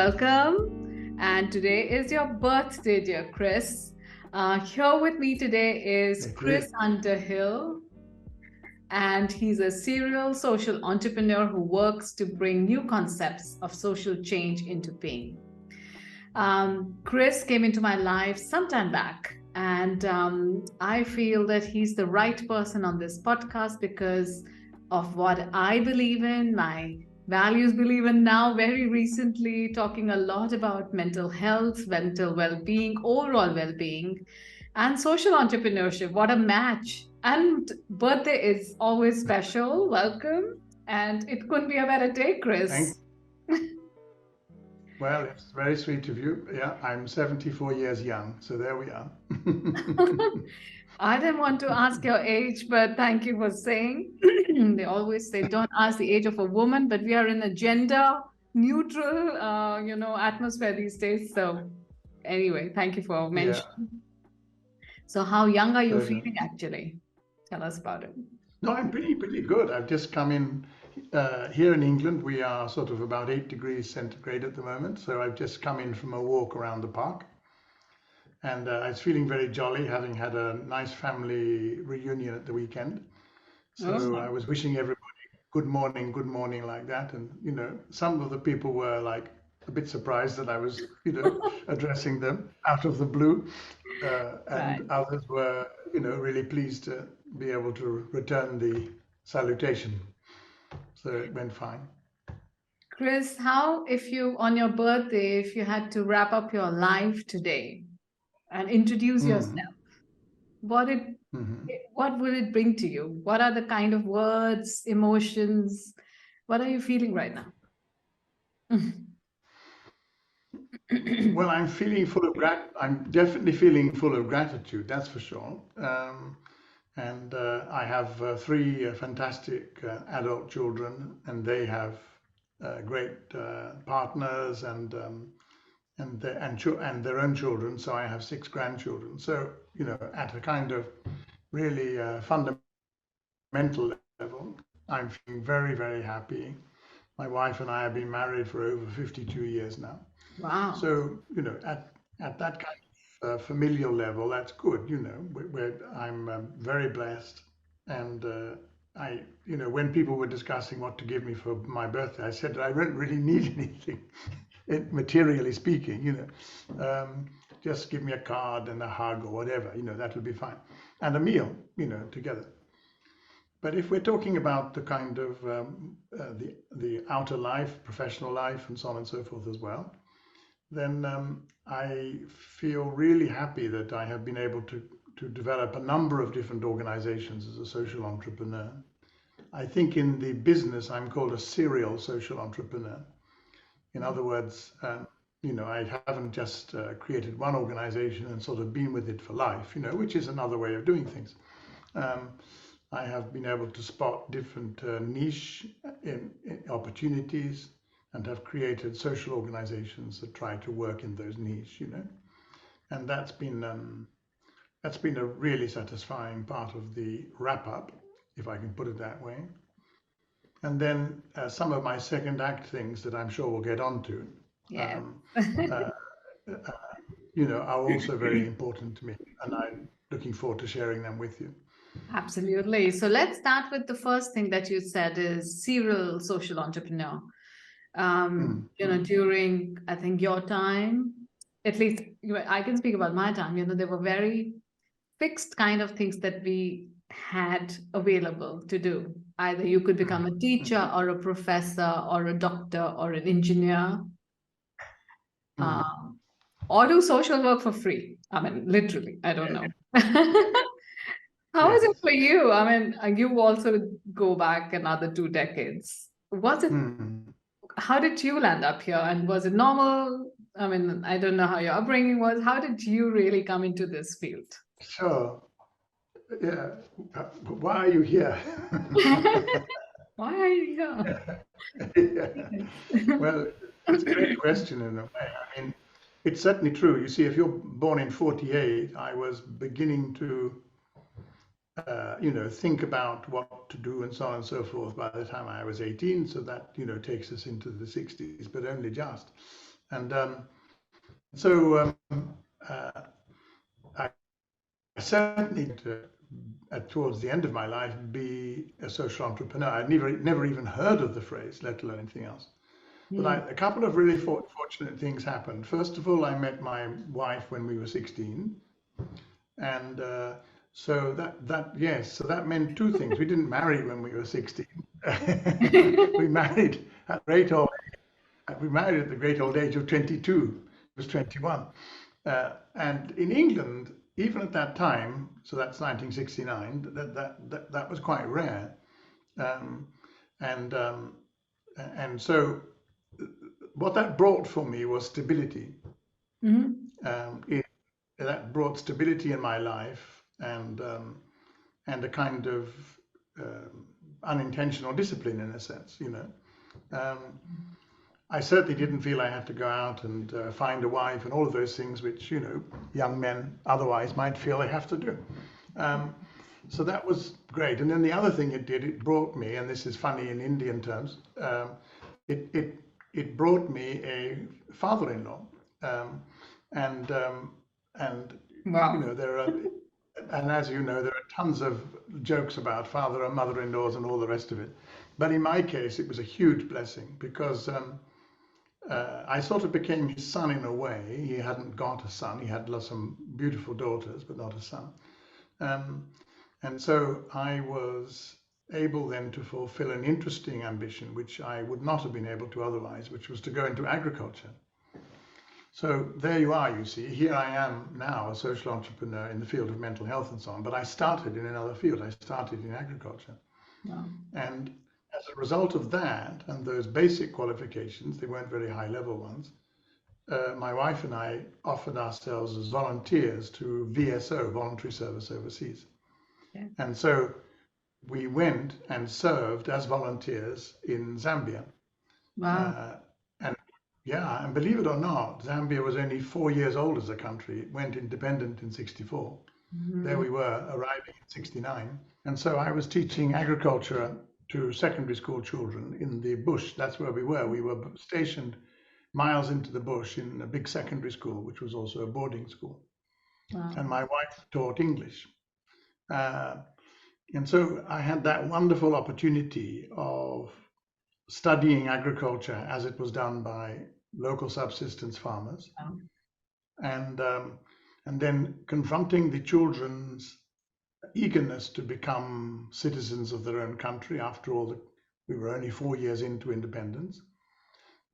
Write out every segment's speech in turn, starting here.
welcome. And today is your birthday, dear Chris. Here with me today is Thank Chris you. Underhill, and he's a serial social entrepreneur who works to bring new concepts of social change into being. Chris came into my life sometime back, and I feel that he's the right person on this podcast because of what I believe in, my values believe in now, very recently, talking a lot about mental health, mental well being, overall well being, and social entrepreneurship. What a match! And birthday is always special. Welcome. And it couldn't be a better day, Chris. Thank. Well, it's very sweet of you. Yeah, I'm 74 years young, so there we are. I didn't want to ask your age, but thank you for saying. They always say don't ask the age of a woman, but we are in a gender neutral, atmosphere these days. So anyway, thank you for Yeah, mentioning. So how young are you pleasure. feeling actually? Tell us about it. No, I'm pretty good. I've just come in here in England. We are sort of about 8 degrees centigrade at the moment, so I've just come in from a walk around the park, and I was feeling very jolly, having had a nice family reunion at the weekend. So I Oh, was wishing everybody good morning, like that. And, some of the people were like a bit surprised that I was, addressing them out of the blue. right. And others were, really pleased to be able to return the salutation. So it went fine. Chris, how if you on your birthday, if you had to wrap up your life today and introduce Mm. yourself, what it Hmm. what will it bring to you? What are the kind of words, emotions? What are you feeling right now? Well, I'm definitely feeling full of gratitude, that's for sure. And I have three fantastic adult children, and they have great partners and their own children. So I have six grandchildren. So at a kind of really fundamental level, I'm feeling very, very happy. My wife and I have been married for over 52 years now. Wow. So at that kind of familial level, that's good. I'm very blessed, and when people were discussing what to give me for my birthday, I said I don't really need anything, materially speaking. Just give me a card and a hug or whatever. That'll be fine, and a meal. Together. But if we're talking about the kind of the outer life, professional life, and so on and so forth as well, then I feel really happy that I have been able to develop a number of different organizations as a social entrepreneur. I think in the business, I'm called a serial social entrepreneur. In other words, I haven't just created one organization and sort of been with it for life, which is another way of doing things. Um, I have been able to spot different niche in opportunities and have created social organizations that try to work in those niche. And that's been a really satisfying part of the wrap up, if I can put it that way. And then some of my second act things that I'm sure we'll get onto, Yes. um, uh, uh, are also very important to me, and I'm looking forward to sharing them with you. Absolutely. So let's start with the first thing that you said is serial social entrepreneur. Mm, During I think your time, at least I can speak about my time, there were very fixed kind of things that we had available to do. Either you could become a mm, teacher or a professor or a doctor or an engineer, mm. um, or do social work for free. I mean, literally, I don't know. How is it Yes. for you? I mean, you also go back another 2 decades. Was it? Mm. How did you land up here? And was it normal? I mean, I don't know how your upbringing was. How did you really come into this field? So, yeah, why are you here? Why are you here? Yeah. Well, it's a great question in a way. I mean, it's certainly true. You see, if you're born in 48, I was beginning to, think about what to do and so on and so forth by the time I was 18. So that, takes us into the 60s, but only just. And so uh, I certainly towards the end of my life be a social entrepreneur. I'd never even heard of the phrase, let alone anything else. But Mm. a couple of really fortunate things happened. First of all, I met my wife when we were 16, and so so that meant two things. We didn't marry when we were 16. We married at great old we married at the great old age of 22. I was 21. And in England, even at that time, so that's 1969, that was quite rare. Um, and so what that brought for me was stability. Mhm. It, that brought stability in my life and a kind of unintentional discipline in a sense, you know. Um, I certainly didn't feel I had to go out and find a wife and all of those things which, you know, young men otherwise might feel they have to do. Um, so that was great. And then the other thing it did, it brought me, and this is funny in Indian terms, it, it, it brought me a father-in-law. Um, and, um, and, you Wow. know, and as you know, there are tons of jokes about father and mother-in-laws and all the rest of it. But in my case, it was a huge blessing because I sort of became his son in a way. He hadn't got a son. He had some beautiful daughters, but not a son. Um, and so I was able then to fulfill an interesting ambition, which I would not have been able to otherwise, which was to go into agriculture. So there you are, you see. Here I am now, a social entrepreneur in the field of mental health and so on. But I started in another field. I started in agriculture. Wow. And as a result of that and those basic qualifications, they weren't very high level ones, my wife and I offered ourselves as volunteers to VSO, voluntary service overseas. Yeah. And so we went and served as volunteers in Zambia. Wow. Uh, and yeah, and believe it or not, Zambia was only 4 years old as a country. It went independent in 64. There Mhm. we were, arriving in 69. And so I was teaching agriculture to secondary school children in the bush. That's where we were. We were stationed miles into the bush in a big secondary school, which was also a boarding school. Wow. And my wife taught English. Uh, and so I had that wonderful opportunity of studying agriculture as it was done by local subsistence farmers, Wow. and then confronting the children's eagerness to become citizens of their own country. After all, we were only 4 years into independence,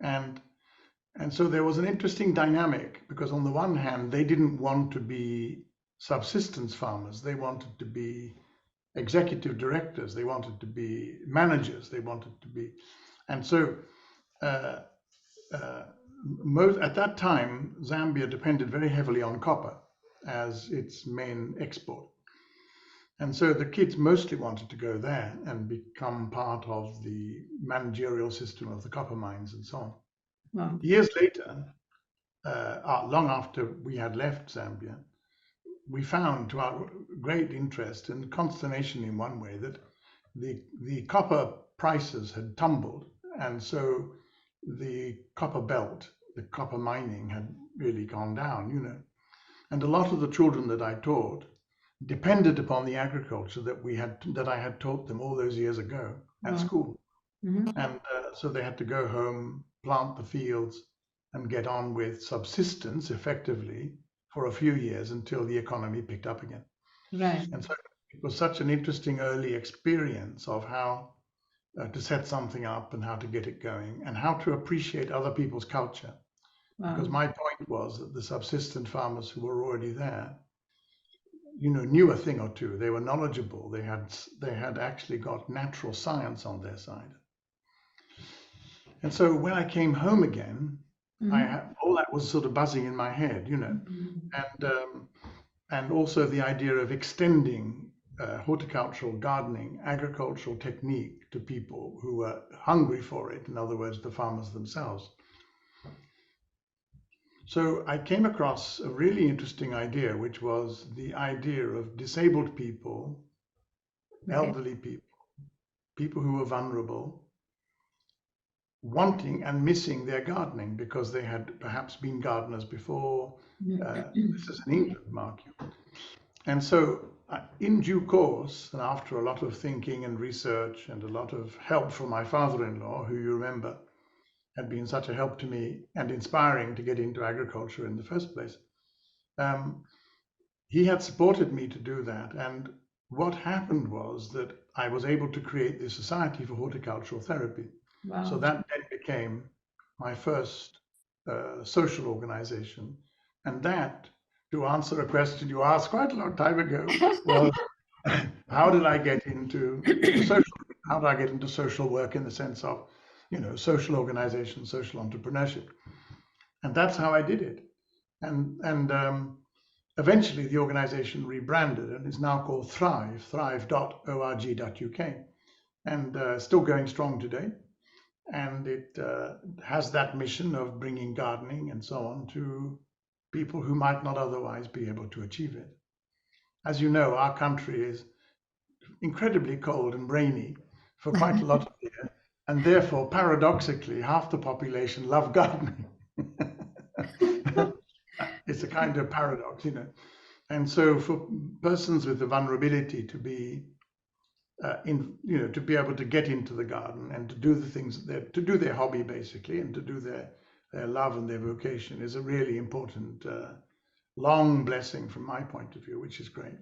and so there was an interesting dynamic because on the one hand, they didn't want to be subsistence farmers. They wanted to be executive directors. They wanted to be managers. They wanted to be, and so uh, uh, at that time, Zambia depended very heavily on copper as its main export. And so the kids mostly wanted to go there and become part of the managerial system of the copper mines and so on. Wow. Years later, long after we had left Zambia, we found to our great interest and consternation in one way that the copper prices had tumbled. And so the copper belt, the copper mining had really gone down, you know. And a lot of the children that I taught depended upon the agriculture that I had taught them all those years ago at Wow. school. Mhm. And so they had to go home, plant the fields, and get on with subsistence effectively for a few years until the economy picked up again. Right. And so it was such an interesting early experience of how to set something up and how to get it going and how to appreciate other people's culture. Because Wow. my point was that the subsistent farmers who were already there, you know, knew a thing or two. They were knowledgeable. They had actually got natural science on their side. And so when I came home again, Mhm. all that was sort of buzzing in my head, you know, Mhm. and also the idea of extending horticultural gardening, agricultural technique to people who were hungry for it. In other words, the farmers themselves. So I came across a really interesting idea, which was the idea of disabled people, Okay. elderly people, people who were vulnerable, wanting and missing their gardening because they had perhaps been gardeners before. This is in England, mark you. And so, in due course, and after a lot of thinking and research and a lot of help from my father-in-law, who you remember had been such a help to me and inspiring to get into agriculture in the first place, he had supported me to do that. And what happened was that I was able to create the Society for Horticultural Therapy. Wow. So that then became my first social organization. And that, to answer a question you asked quite a long time ago, was how did I get into social work in the sense of, social organization, social entrepreneurship. And that's how I did it. And eventually the organization rebranded and is now called thrive.org.uk, and still going strong today. And it has that mission of bringing gardening and so on to people who might not otherwise be able to achieve it. As you know, our country is incredibly cold and rainy for quite a lot of the year, and therefore, paradoxically, half the population love gardening. It's a kind of paradox, And so, for persons with the vulnerability to be to be able to get into the garden and to do the things to do their hobby basically, and to do their love and their vocation is a really important long blessing from my point of view, which is great.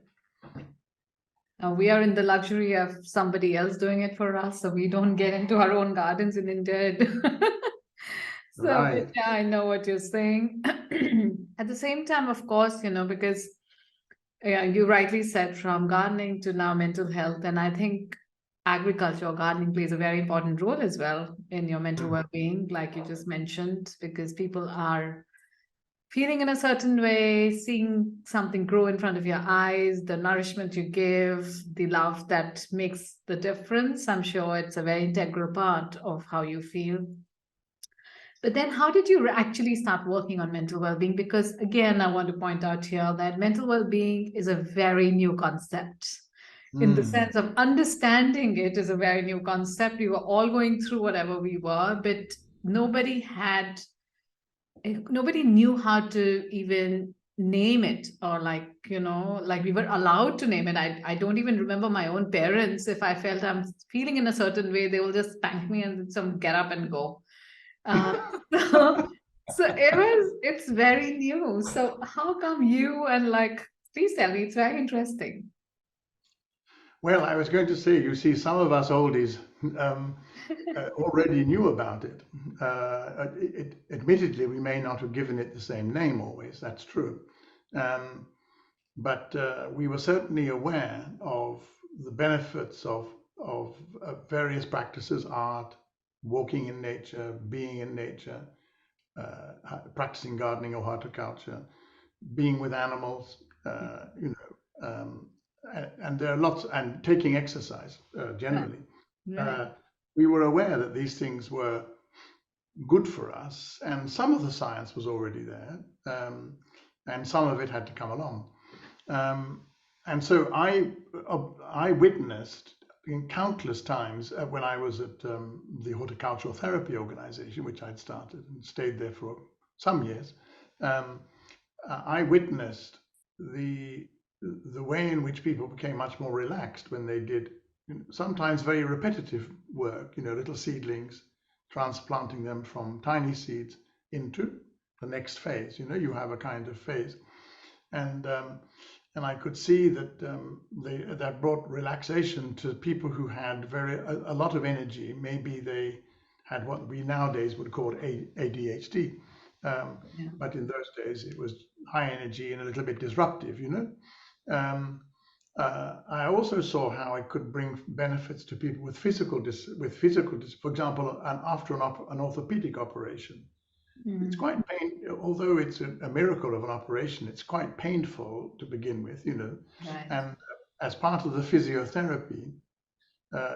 We are in the luxury of somebody else doing it for us, so we don't get into our own gardens in India. So, Right. yeah, I know what you're saying. At the same time, of course, because you rightly said, from gardening to now mental health, and I think agriculture or gardening plays a very important role as well in your mental well-being, like you just mentioned, because people are feeling in a certain way, seeing something grow in front of your eyes, the nourishment you give, the love that makes the difference. I'm sure it's a very integral part of how you feel. But then, how did you actually start working on mental well-being? Because again, I want to point out here that mental well-being is a very new concept. In the sense of understanding it is a very new concept. We were all going through whatever we were, but nobody knew how to even name it, or like we were allowed to name it. I don't even remember my own parents. If I felt I'm feeling in a certain way, they will just spank me and some get up and go. So, it's very new. So how come you and please tell me, it's very interesting. Well, I was going to say, you see, some of us oldies already knew about it. Admittedly, we may not have given it the same name always, that's true. But we were certainly aware of the benefits of various practices, art, walking in nature, being in nature, practicing gardening or horticulture, being with animals, and there are lots, and taking exercise generally. Right. We were aware that these things were good for us, and some of the science was already there, and some of it had to come along. And so I witnessed in countless times when I was at the horticultural therapy organization, which I'd started and stayed there for some years. I witnessed the way in which people became much more relaxed when they did sometimes very repetitive work, little seedlings, transplanting them from tiny seeds into the next phase. You have a kind of phase, and I could see that that brought relaxation to people who had a lot of energy. Maybe they had what we nowadays would call ADHD, but in those days it was high energy and a little bit disruptive. I also saw how it could bring benefits to people with physical, for example, after an orthopedic operation. It's quite painful, although it's a miracle of an operation, it's quite painful to begin with, Right. And as part of the physiotherapy,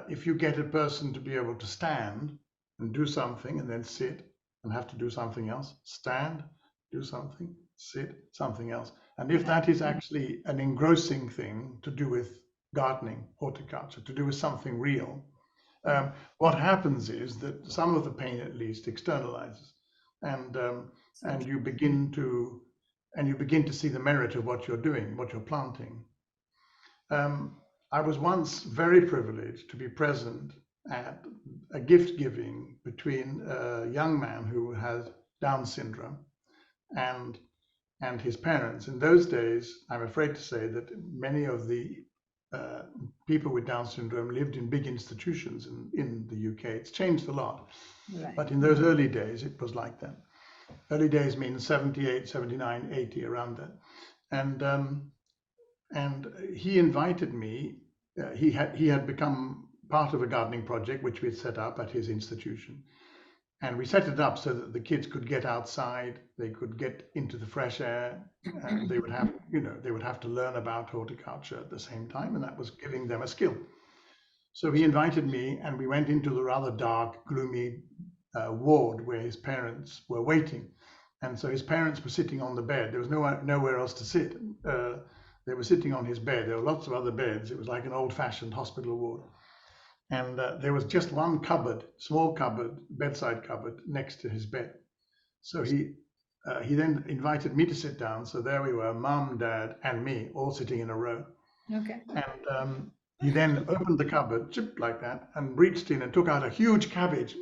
if you get a person to be able to stand and do something and then sit and have to do something else, stand, do something, sit, something else. And if that is actually an engrossing thing to do with gardening, horticulture, to do with something real, What happens is that some of the pain, at least, externalizes, and So true. you begin to see the merit of what you're doing, what you're planting. I was once very privileged to be present at a gift giving between a young man who has Down syndrome and his parents. In those days, I'm afraid to say that many of the people with Down syndrome lived in big institutions in the UK. It's changed a lot, Right. but in those early days, it was like that. Early days means 78, 79, 80, around that. And he invited me. He had become part of a gardening project which we had set up at his institution, and we set it up so that the kids could get outside, they could get into the fresh air, and they would have, they would have to learn about horticulture at the same time, and that was giving them a skill. So he invited me, and we went into the rather dark, gloomy ward where his parents were waiting. And so his parents were sitting on the bed. There was nowhere else to sit. They were sitting on his bed. There were lots of other beds. It was like an old-fashioned hospital ward. And there was just one cupboard, small cupboard, bedside cupboard, next to his bed. So he then invited me to sit down. So there we were, Mum, Dad, and me, all sitting in a row. Okay. And he then opened the cupboard, chip like that, and reached in and took out a huge cabbage.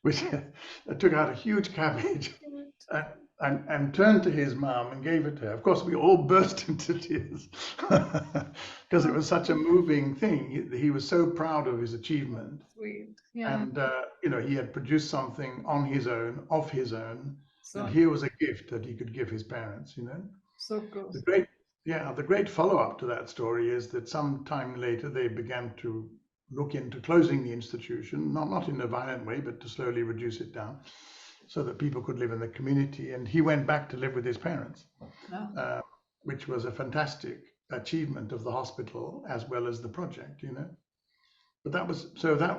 Which took out a huge cabbage and turned to his mum and gave it to her. Of course, we all burst into tears because it was such a moving thing. He was so proud of his achievement. Sweet. Yeah. And he had produced something on his own, of his own, So and here was a gift that he could give his parents. so cool. The great follow-up to that story is that some time later they began to look into closing the institution, not in a violent way, but to slowly reduce it down so that people could live in the community. And he went back to live with his parents, which was a fantastic achievement of the hospital as well as the project, But that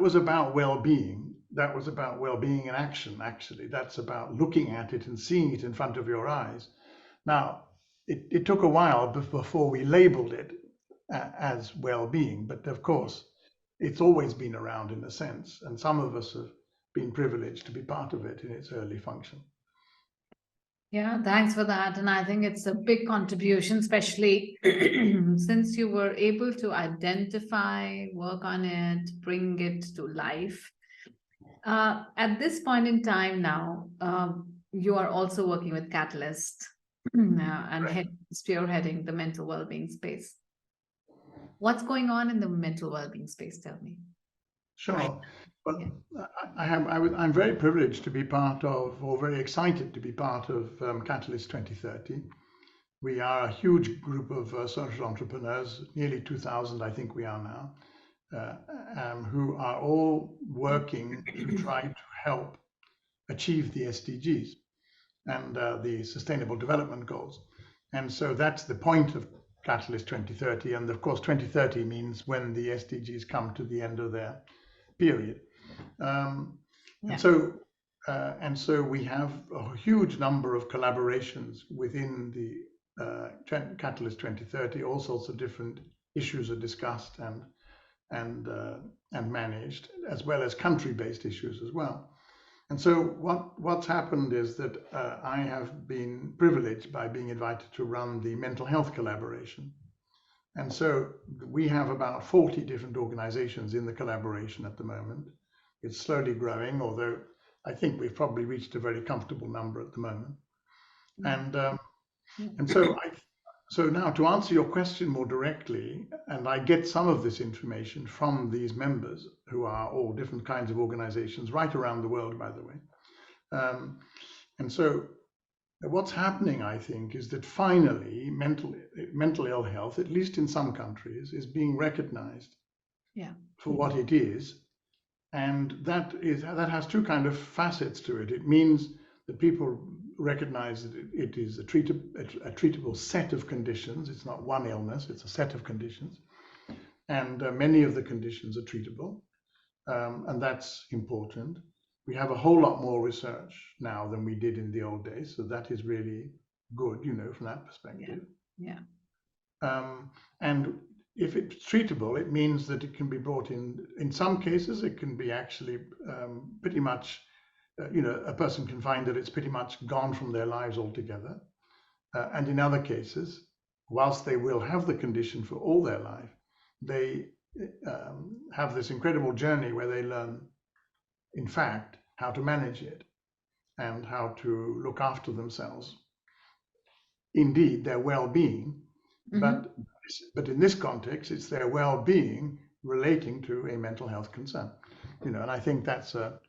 was about well-being. That was about well-being in action, actually. That's about looking at it and seeing it in front of your eyes. Now, it took a while before we labeled it as well-being, but of course, it's always been around in a sense, and some of us have been privileged to be part of it in its early function. Yeah, thanks for that. And I think it's a big contribution, especially since you were able to identify, work on it, bring it to life. At this point in time now, you are also working with Catalyst and Right. spearheading the mental well-being space. What's going on in the mental well-being space? Tell me. Sure. Right. But Yeah. I'm very privileged to be part of, or very excited to be part of Catalyst 2030. We are a huge group of social entrepreneurs, nearly 2,000, I think we are now, who are all working to try to help achieve the SDGs and the Sustainable Development Goals. And so that's the point of Catalyst 2030. And of course, 2030 means when the SDGs come to the end of their period. And so we have a huge number of collaborations within the Catalyst 2030. All sorts of different issues are discussed and managed, as well as country-based issues as well. And so what's happened is that I have been privileged by being invited to run the mental health collaboration. And so we have about 40 different organizations in the collaboration at the moment. It's slowly growing, although I think we've probably reached a very comfortable number at the moment. And so now to answer your question more directly, and I get some of this information from these members who are all different kinds of organizations right around the world, by the way. And so what's happening, I think, is that finally mental ill health, at least in some countries, is being recognized for what it is. And that has two kind of facets to it. It means that people recognize that it is a treatable set of conditions. It's not one illness, it's a set of conditions. And many of the conditions are treatable. And that's important. We have a whole lot more research now than we did in the old days. So that is really good, from that perspective. Yeah. And if it's treatable, it means that it can be brought in. In some cases, it can be actually pretty much, a person can find that it's pretty much gone from their lives altogether. And in other cases, whilst they will have the condition for all their life, they have this incredible journey where they learn, in fact, how to manage it and how to look after themselves. Indeed, their well-being, Mm-hmm. but in this context, it's their well-being relating to a mental health concern. And I think that's a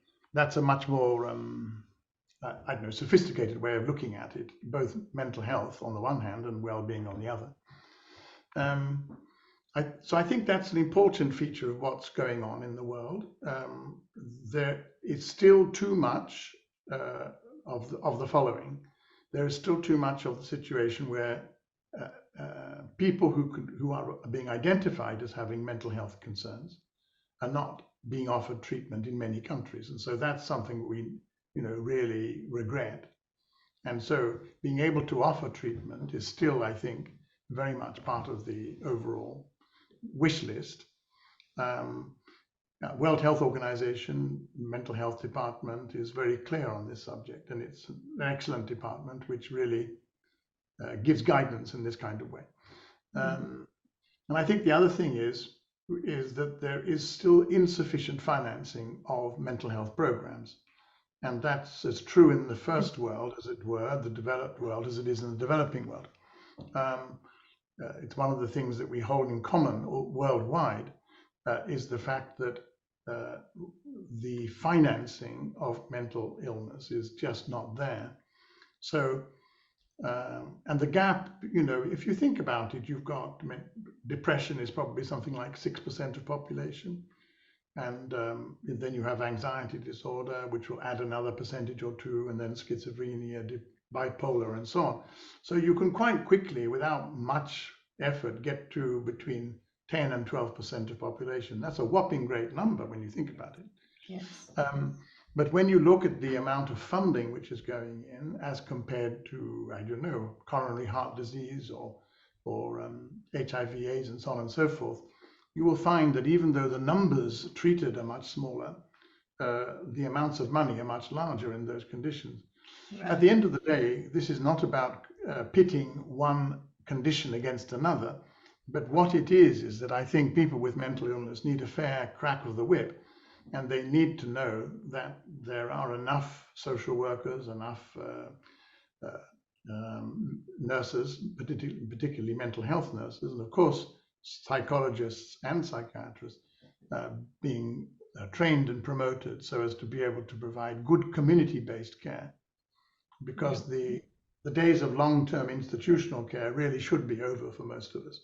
much more I don't know, sophisticated way of looking at it, both mental health on the one hand and well-being on the other. So I think that's an important feature of what's going on in the world. There is still too much of the following. There is still too much of the situation where people who are being identified as having mental health concerns are not being offered treatment in many countries, and so that's something we really regret. And so being able to offer treatment is still, I think, very much part of the overall wish list. World Health Organization mental health department is very clear on this subject, and it's an excellent department which really gives guidance in this kind of way. And I think the other thing is that there is still insufficient financing of mental health programs. And that's as true in the first world, as it were, the developed world, as it is in the developing world. It's one of the things that we hold in common worldwide, is the fact that the financing of mental illness is just not there. So, and the gap, if you think about it, you've got depression is probably something like 6% of population. And then you have anxiety disorder, which will add another percentage or two, and then schizophrenia, bipolar, and so on. So you can quite quickly, without much effort, get to between 10 and 12% of population. That's a whopping great number when you think about it. Yes. But when you look at the amount of funding which is going in as compared to, I don't know, coronary heart disease or HIV/AIDS and so on and so forth, you will find that even though the numbers treated are much smaller, the amounts of money are much larger in those conditions. Right. At the end of the day, this is not about pitting one condition against another, but what it is that I think people with mental illness need a fair crack of the whip, and they need to know that there are enough social workers, enough nurses, particularly mental health nurses, and of course psychologists and psychiatrists being trained and promoted so as to be able to provide good community-based care, because the days of long-term institutional care really should be over for most of us.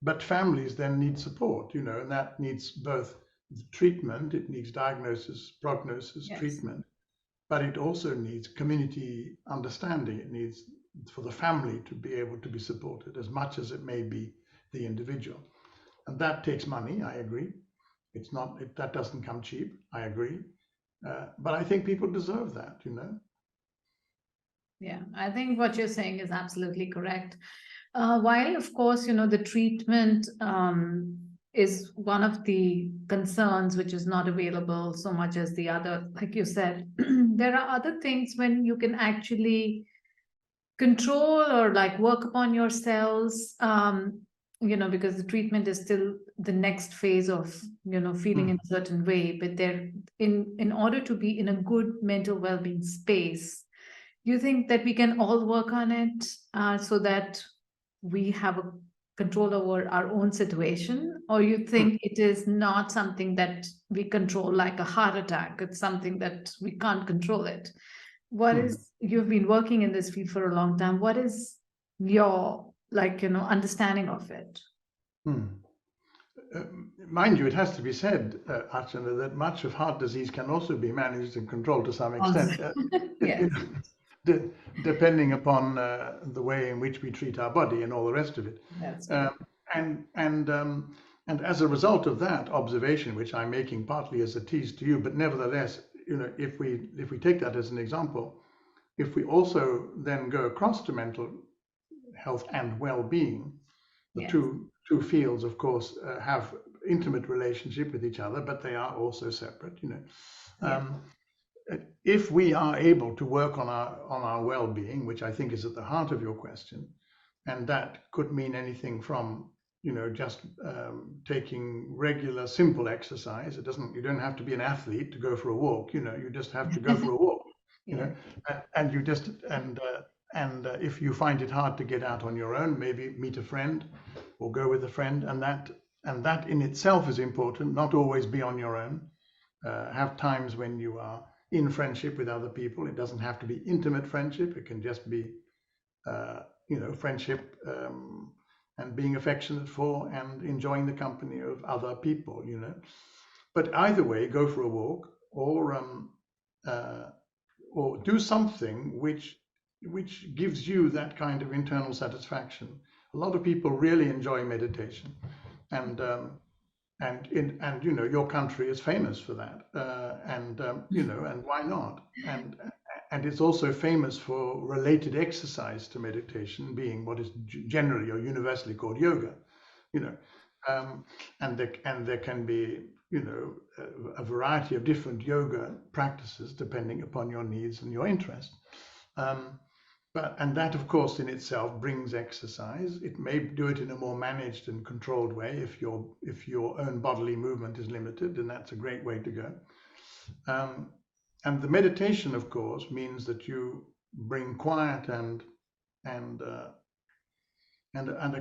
But families then need support, and that needs both treatment, it needs diagnosis, prognosis, yes, treatment, but it also needs community understanding. It needs for the family to be able to be supported as much as it may be the individual. And that takes money, I agree. That doesn't come cheap, I agree. But I think people deserve that, Yeah, I think what you're saying is absolutely correct. While, of course, the treatment is one of the concerns which is not available so much as the other, like you said, there are other things when you can actually control or work upon yourselves, because the treatment is still the next phase of, feeling in a certain way, but they're in order to be in a good mental well-being space. Do you think that we can all work on it so that we have a control over our own situation, or you think it is not something that we control like a heart attack? It's something that we can't control it. What is, you've been working in this field for a long time. What is your understanding of it? Mind you, it has to be said, Archana, that much of heart disease can also be managed and controlled to some extent. Yes. Depending upon the way in which we treat our body and all the rest of it. That's and as a result of that observation, which I'm making partly as a tease to you, but nevertheless, if we take that as an example, if we also then go across to mental health and well-being, The Yes. two fields, of course, have intimate relationship with each other, but they are also separate. Yeah. Um, if we are able to work on our well-being, which I think is at the heart of your question, and that could mean anything from just taking regular simple exercise. You don't have to be an athlete to go for a walk. You just have to go for a walk. Yeah. And you just and if you find it hard to get out on your own, maybe meet a friend or go with a friend, and that in itself is important. Not always be on your own. Have times when you are in friendship with other people. It doesn't have to be intimate friendship. It can just be friendship, and being affectionate for and enjoying the company of other people. But either way, go for a walk or do something which gives you that kind of internal satisfaction. A lot of people really enjoy meditation, and your country is famous for that, and why not? And it's also famous for related exercise to meditation, being what is generally or universally called yoga. You know, and there can be a variety of different yoga practices depending upon your needs and your interest. Um, and that, of course, in itself brings exercise. It may do it in a more managed and controlled way if your own bodily movement is limited, and that's a great way to go. And the meditation, of course, means that you bring quiet and a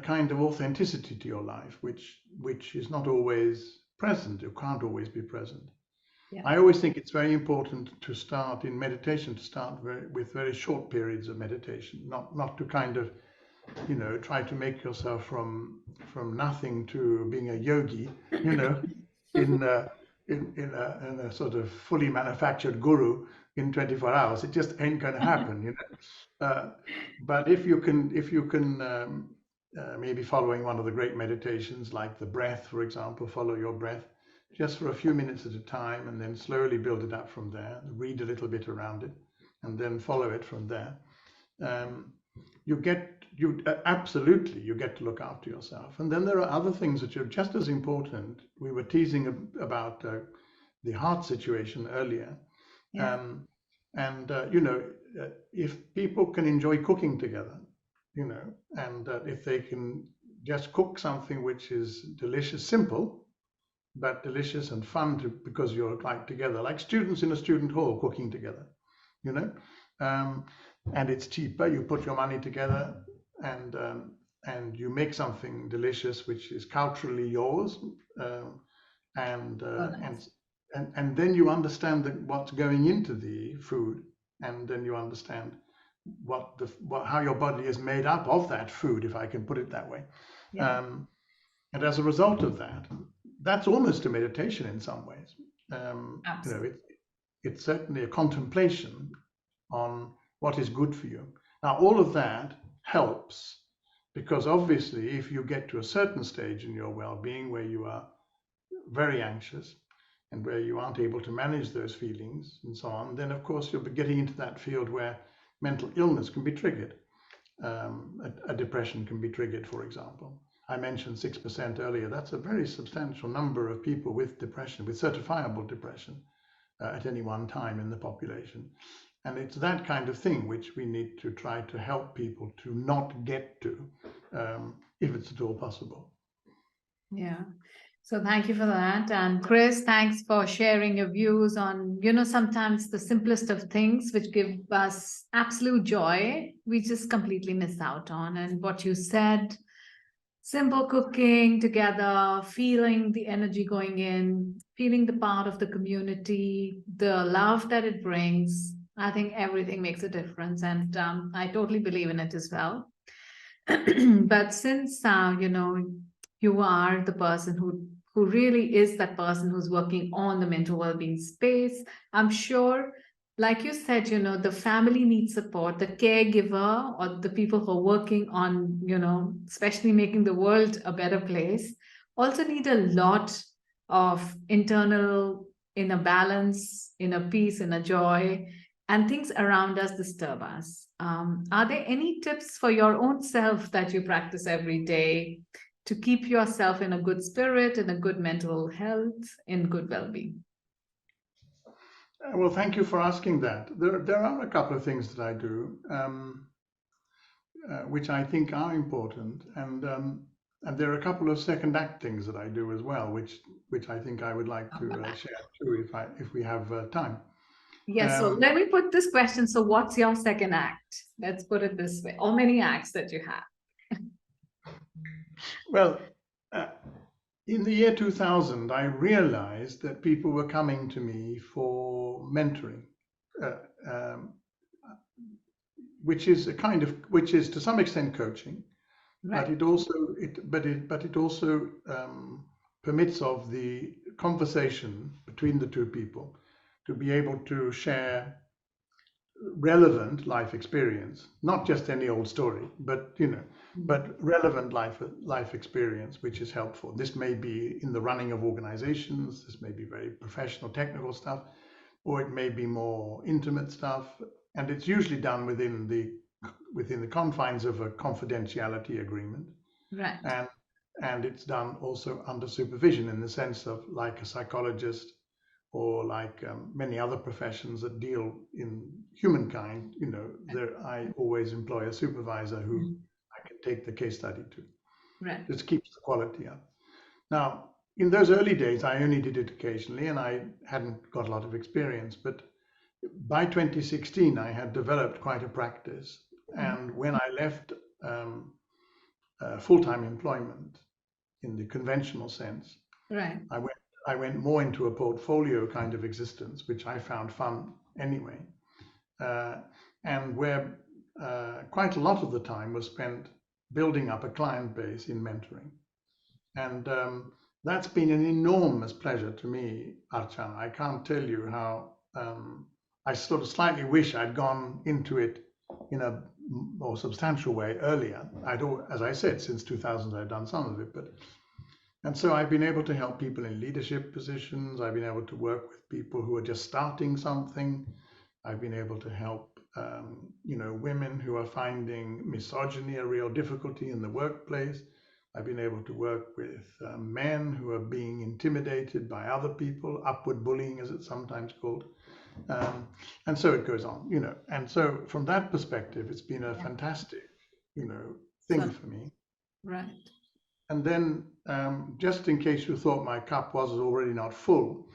kind of authenticity to your life, which is not always present. It can't always be present. Yeah. I always think it's very important to start in meditation, with very short periods of meditation, not to kind of, try to make yourself from nothing to being a yogi, in a sort of fully manufactured guru in 24 hours. It just ain't going to happen. But if you can maybe following one of the great meditations like the breath, for example, follow your breath just for a few minutes at a time, and then slowly build it up from there. Read a little bit around it, and then follow it from there. Absolutely you get to look after yourself. And then there are other things that are just as important. We were teasing about the heart situation earlier. Yeah. If people can enjoy cooking together, and if they can just cook something which is delicious, simple, but delicious and fun because you're like together, like students in a student hall cooking together, and it's cheaper. You put your money together, and you make something delicious which is culturally yours, and then you understand what's going into the food, and then you understand how your body is made up of that food, if I can put it that way. Yeah. And as a result of that, that's almost a meditation in some ways. Absolutely. It's certainly a contemplation on what is good for you. Now, all of that helps because obviously, if you get to a certain stage in your well-being where you are very anxious and where you aren't able to manage those feelings and so on, then of course you'll be getting into that field where mental illness can be triggered. A depression can be triggered, for example. I mentioned 6% earlier. That's a very substantial number of people with depression, with certifiable depression, at any one time in the population. And it's that kind of thing which we need to try to help people to not get to, if it's at all possible. Yeah. So thank you for that. And Chris, thanks for sharing your views on, sometimes the simplest of things which give us absolute joy, we just completely miss out on. And what you said, simple cooking together, feeling the energy going in, feeling the part of the community, the love that it brings. I think everything makes a difference. And I totally believe in it as well. But since, you are the person who really is that person who's working on the mental well-being space, I'm sure, like you said, the family needs support, the caregiver or the people who are working on, especially making the world a better place, also need a lot of internal inner balance, inner peace, inner joy, and things around us disturb us. Are there any tips for your own self that you practice every day to keep yourself in a good spirit, in a good mental health, in good well-being? Well, thank you for asking that. There are a couple of things that I do, which I think are important, and there are a couple of second act things that I do as well, which I think I would like to share too, if we have time. Yes, so let me put this question. So what's your second act? Let's put it this way. How many acts that you have? Well, in the year 2000, I realized that people were coming to me for mentoring, which is to some extent coaching, Right. but it also permits of the conversation between the two people to be able to share relevant life experience, not just any old story, but relevant life experience, which is helpful. This may be in the running of organizations, this may be very professional, technical stuff, or it may be more intimate stuff, and it's usually done within the confines of a confidentiality agreement. Right. And it's done also under supervision, in the sense of, like a psychologist or like many other professions that deal in humankind, I always employ a supervisor who I can take the case study to. Right. This keeps the quality up. Now, in those early days, I only did it occasionally, and I hadn't got a lot of experience. But by 2016, I had developed quite a practice. And when I left full-time employment in the conventional sense, Right. I went more into a portfolio kind of existence, which I found fun anyway, and where quite a lot of the time was spent building up a client base in mentoring. And that's been an enormous pleasure to me, Archana. I can't tell you how I sort of slightly wish I'd gone into it in a more substantial way earlier. As I said, since 2000, I've done some of it, and so I've been able to help people in leadership positions. I've been able to work with people who are just starting something. I've been able to help, women who are finding misogyny a real difficulty in the workplace. I've been able to work with men who are being intimidated by other people, upward bullying, as it's sometimes called. And so it goes on, And so from that perspective, it's been a fantastic, thing for me. Right. And then, just in case you thought my cup was already not full,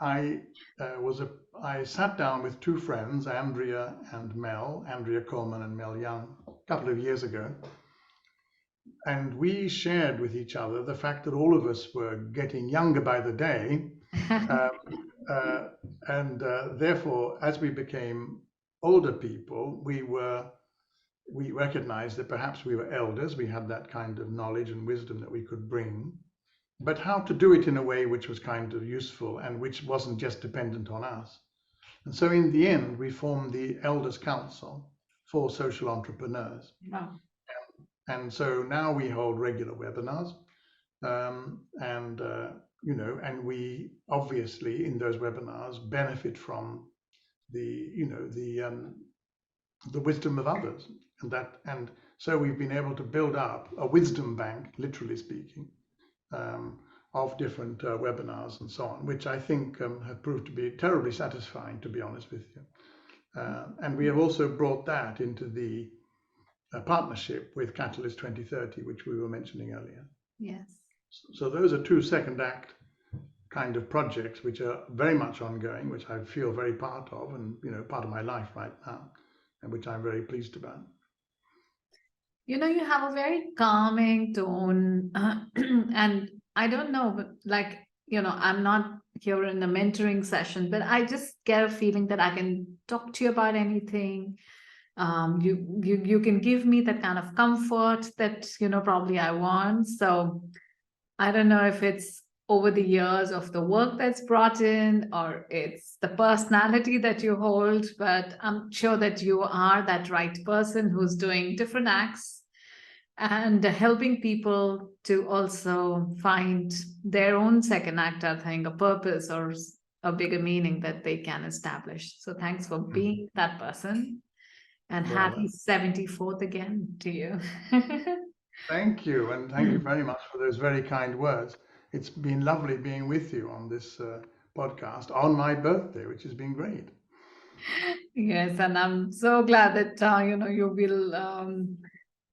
I sat down with two friends, Andrea Coleman and Mel Young, a couple of years ago, and we shared with each other the fact that all of us were getting younger by the day, and therefore, as we became older people, we recognized that perhaps we were elders, we had that kind of knowledge and wisdom that we could bring, but how to do it in a way which was kind of useful and which wasn't just dependent on us. And so in the end, we formed the Elders Council for Social Entrepreneurs. Wow. And so now we hold regular webinars, and we obviously in those webinars benefit from the wisdom of others. And so we've been able to build up a wisdom bank, literally speaking, of different webinars and so on, which I think have proved to be terribly satisfying, to be honest with you. And we have also brought that into the partnership with Catalyst 2030, which we were mentioning earlier. Yes. So those are two second act kind of projects which are very much ongoing, which I feel very part of, and part of my life right now, and which I'm very pleased about. You have a very calming tone, and I don't know, but I'm not here in a mentoring session, but I just get a feeling that I can talk to you about anything. You can give me that kind of comfort that probably I want. So I don't know if it's over the years of the work that's brought in, or it's the personality that you hold, but I'm sure that you are that right person who's doing different acts and helping people to also find their own second act, I think, a purpose or a bigger meaning that they can establish. So thanks for being that person, and happy 74th again to you. Thank you, and thank you very much for those very kind words. It's been lovely being with you on this podcast on my birthday, which has been great. Yes, and I'm so glad that you will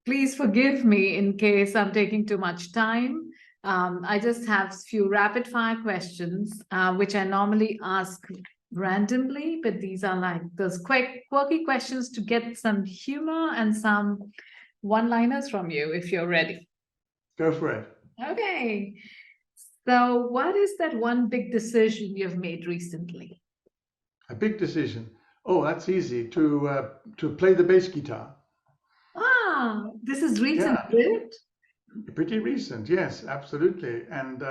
please forgive me in case I'm taking too much time. I just have few rapid fire questions, which I normally ask randomly, but these are like those quick, quirky questions to get some humor and some one-liners from you if you're ready. Go for it. Okay. So, what is that one big decision you've made recently? A big decision. Oh, that's easy to play the bass guitar. Ah, this is recent, Yeah, is it? pretty recent. Yes, absolutely. And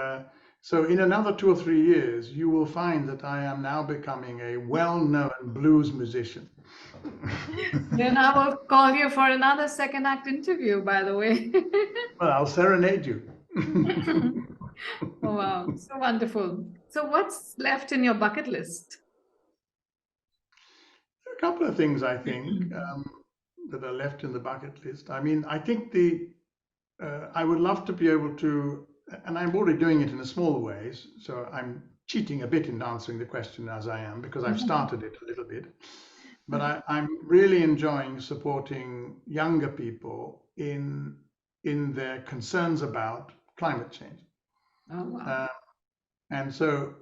so, in another 2 or 3 years, you will find that I am now becoming a well-known blues musician. Then I will call you for another second act interview, by the way. Well, I'll serenade you. Oh, wow, so wonderful. So, what's left in your bucket list? A couple of things I think that are left in the bucket list. I mean, I think I would love to be able to, and I'm already doing it in a small ways. So I'm cheating a bit in answering the question as I am because I've started it a little bit. But I'm really enjoying supporting younger people in their concerns about climate change. Oh, wow. And so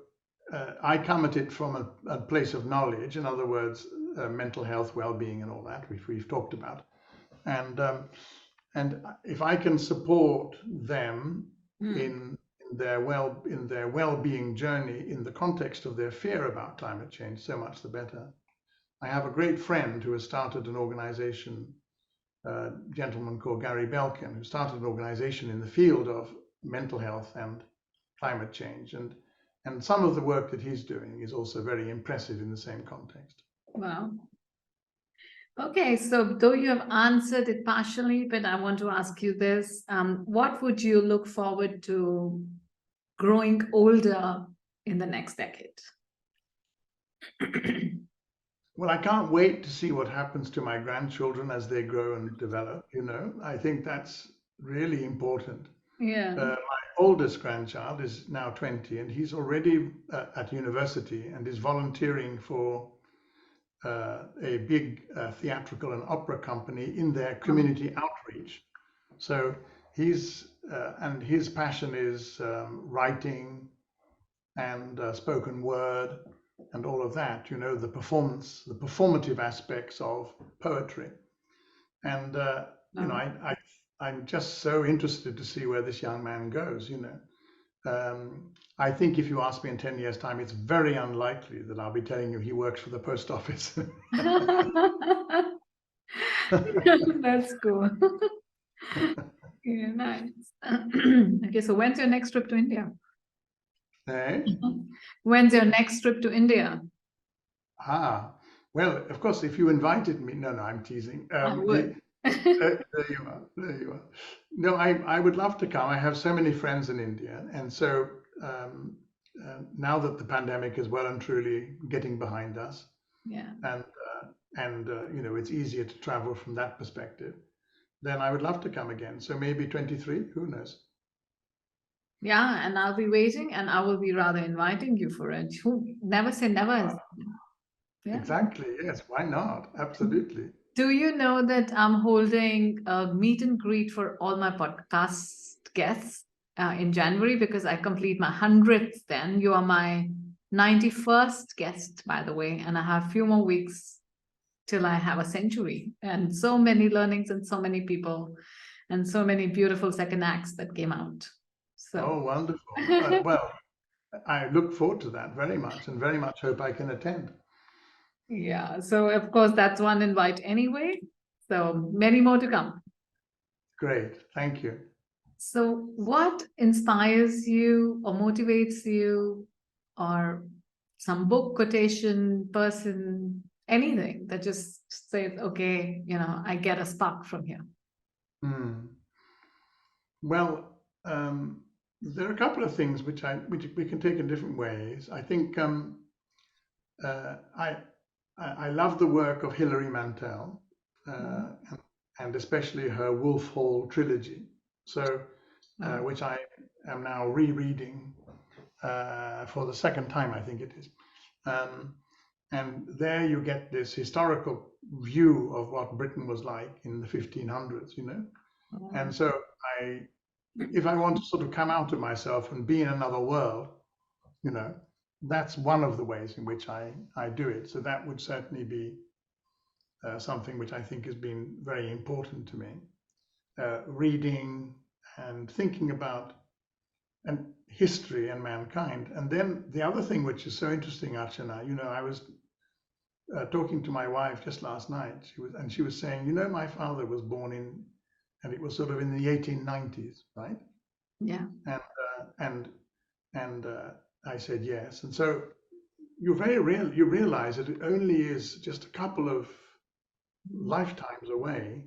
I come at it from a place of knowledge, in other words, mental health, well-being, and all that, which we've talked about. And and if I can support them in in their well-being journey in the context of their fear about climate change, so much the better. I have a great friend who has started an organization, a gentleman called Gary Belkin, who started an organization in the field of mental health and climate change. And some of the work that he's doing is also very impressive in the same context. Wow. Okay, so though you have answered it partially, but I want to ask you this. What would you look forward to growing older in the next decade? Well, I can't wait to see what happens to my grandchildren as they grow and develop. I think that's really important. Yeah. My oldest grandchild is now 20, and he's already at university and is volunteering for a big theatrical and opera company in their community outreach. So and his passion is writing and spoken word and all of that. The performance, the performative aspects of poetry. And I'm just so interested to see where this young man goes. I think if you ask me in 10 years' time, it's very unlikely that I'll be telling you he works for the post office. That's cool. Yeah, nice. Okay, so when's your next trip to India? Eh? When's your next trip to India? Well, of course, if you invited me, no, I'm teasing. I would. There you are, there you are. No, I would love to come. I have so many friends in India, and so now that the pandemic is well and truly getting behind us, Yeah. and it's easier to travel from that perspective, then I would love to come again. So maybe 23, who knows? Yeah, and I'll be waiting and I will be rather inviting you for it. Who never say never. Yeah. Exactly. Yes. Why not? Absolutely. Do you know that I'm holding a meet and greet for all my podcast guests in January because I complete my 100th then. You are my 91st guest, by the way, and I have a few more weeks till I have a century. And so many learnings and so many people and so many beautiful second acts that came out. Oh, So wonderful. Well, I look forward to that very much and very much hope I can attend. yeah, so of course that's one invite anyway. So many more to come. Great. Thank you. So what inspires you or motivates you, or some book quotation, person, anything that just says, okay, I get a spark from here. Hmm. Well, there are a couple of things which we can take in different ways. I think uh, I I love the work of Hilary Mantel, Mhm. and especially her Wolf Hall trilogy. So, Oh, which I am now rereading for the second time, I think it is. Um, and there you get this historical view of what Britain was like in the 1500s, you know. oh. And so if I want to sort of come out of myself and be in another world, you know, that's one of the ways in which I do it. So that would certainly be something which I think has been very important to me. Reading and thinking about and history and mankind. And then the other thing which is so interesting, Archana, you know, I was talking to my wife just last night. She was saying, you know, my father was born in, and it was sort of in the 1890s, right? Yeah. And I said yes. And so you realize that it only is just a couple of lifetimes away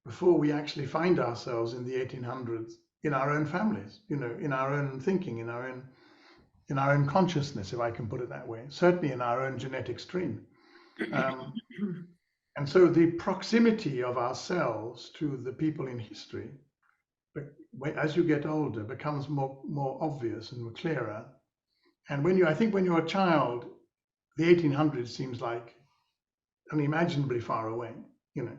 before we actually find ourselves in the 1800s in our own families, you know, in our own thinking, in our own consciousness, if I can put it that way, certainly in our own genetic stream. And so the proximity of ourselves to the people in history, as you get older, becomes more obvious and clearer. And I think when you're a child, the 1800s seems like unimaginably far away, you know.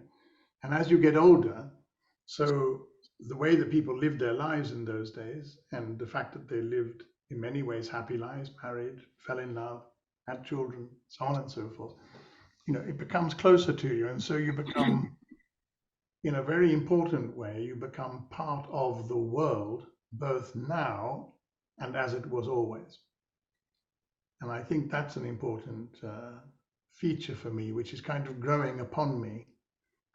And as you get older, so the way that people lived their lives in those days, and the fact that they lived in many ways happy lives, married, fell in love, had children, so on and so forth, you know, it becomes closer to you. And so you become, in a very important way, you become part of the world, both now and as it was always. And I think that's an important feature for me, which is kind of growing upon me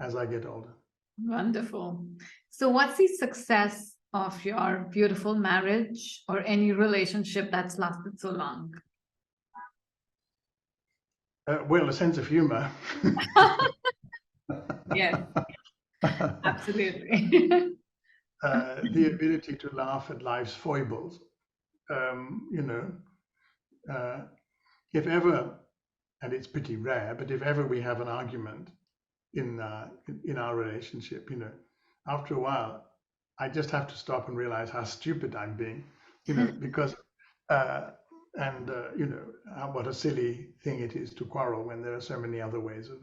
as I get older. Wonderful. So, what's the success of your beautiful marriage or any relationship that's lasted so long? Well, a sense of humor. Yes, absolutely. The ability to laugh at life's foibles. You know, if ever, and it's pretty rare, but if ever we have an argument in our relationship, you know, after a while, I just have to stop and realize how stupid I'm being, you know, because you know, what a silly thing it is to quarrel when there are so many other ways of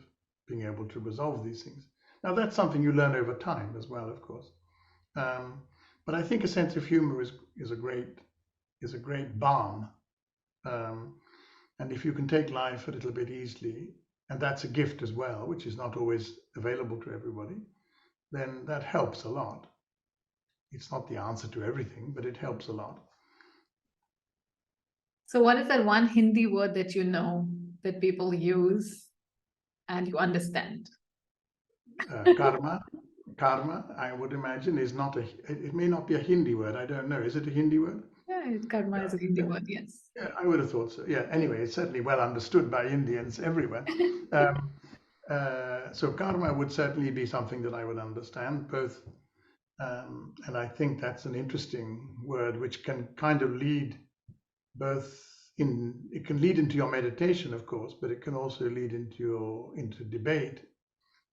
being able to resolve these things. Now, that's something you learn over time as well, of course. But I think a sense of humor is a great balm. And if you can take life a little bit easily, and that's a gift as well, which is not always available to everybody, then that helps a lot. It's not the answer to everything, but it helps a lot. So, what is that one Hindi word that you know that people use and you understand? Karma, I would imagine, is not it may not be a Hindi word. I don't know. Is it a Hindi word? Yeah, karma is a Hindi Yeah, word, yes. yeah, I would have thought so. Yeah, anyway, it's certainly well understood by Indians everywhere. Um, so karma would certainly be something that I would understand, both, and I think that's an interesting word which can kind of lead it can lead into your meditation, of course, but it can also lead into debate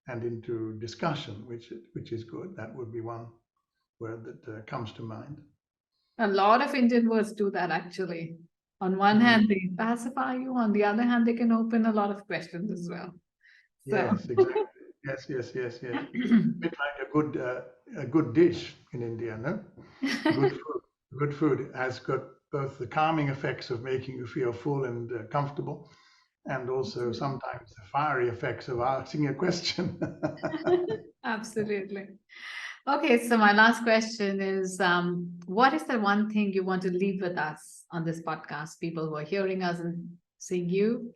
and into discussion, which is good. That would be one word that comes to mind. A lot of Indian words do that actually. On one hand, they pacify you. On the other hand, they can open a lot of questions as well. So, Yes, exactly. Yes. A bit like a good dish in India, no? Good food. Good food has got both the calming effects of making you feel full and comfortable, and also sometimes the fiery effects of asking a question. absolutely. Okay, so my last question is what is the one thing you want to leave with us on this podcast, people who are hearing us and seeing you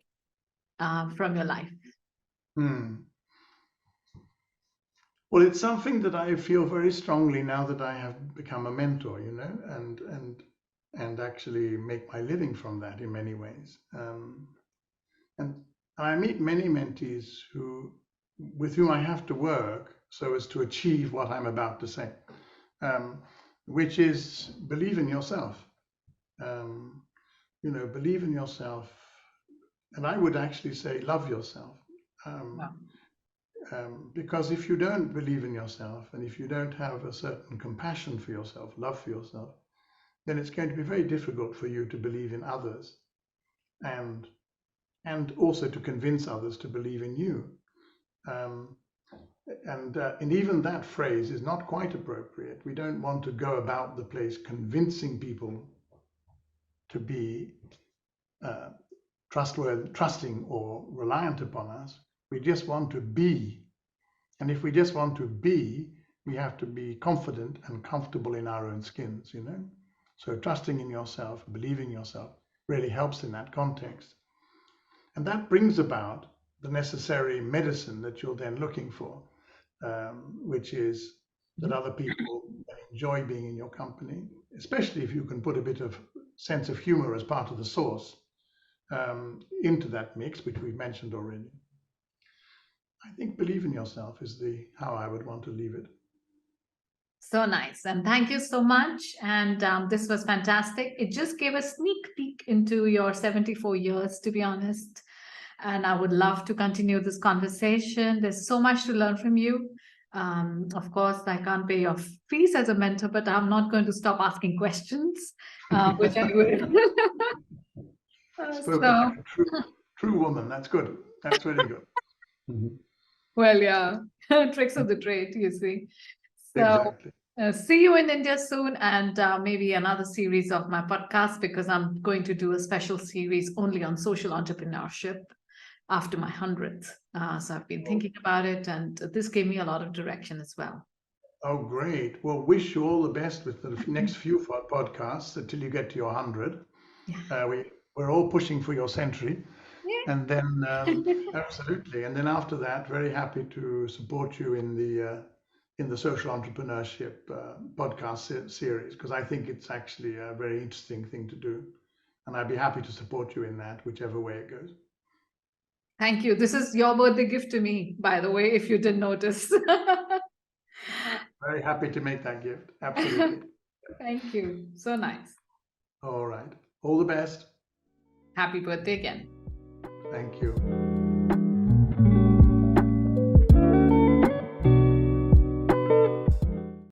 from your life? Hmm. Well, it's something that I feel very strongly now that I have become a mentor, you know, and actually make my living from that in many ways. And I meet many mentees with whom I have to work so as to achieve what I'm about to say, which is believe in yourself. You know, believe in yourself, and I would actually say love yourself. Wow. Because if you don't believe in yourself and if you don't have a certain compassion for yourself, love for yourself, then it's going to be very difficult for you to believe in others and also to convince others to believe in you. And even that phrase is not quite appropriate. We don't want to go about the place convincing people to be trustworthy, trusting or reliant upon us. We just want to be. And if we just want to be, we have to be confident and comfortable in our own skins, you know? So trusting in yourself, believing yourself really helps in that context. And that brings about the necessary medicine that you're then looking for, which is that other people enjoy being in your company, especially if you can put a bit of sense of humor as part of the sauce into that mix, which we've mentioned already. I think believe in yourself is how I would want to leave it. So nice. And thank you so much. And this was fantastic. It just gave a sneak peek into your 74 years, to be honest. And I would love to continue this conversation. There's so much to learn from you. Of course, I can't pay your fees as a mentor, but I'm not going to stop asking questions, which I will. Spoken like a true woman. That's good. That's really good. Well, yeah, tricks of the trade, you see. So, exactly. See you in India soon, and maybe another series of my podcast, because I'm going to do a special series only on social entrepreneurship after my 100th. So I've been thinking about it, and this gave me a lot of direction as well. Oh, great. Well, wish you all the best with the next few podcasts until you get to your 100. Yeah. We're all pushing for your century. Yeah. And then, absolutely. And then after that, very happy to support you in the social entrepreneurship podcast series, because I think it's actually a very interesting thing to do. And I'd be happy to support you in that, whichever way it goes. Thank you. This is your birthday gift to me, by the way, if you didn't notice. Very happy to make that gift. Absolutely. Thank you. So nice. All right. All the best. Happy birthday again. Thank you.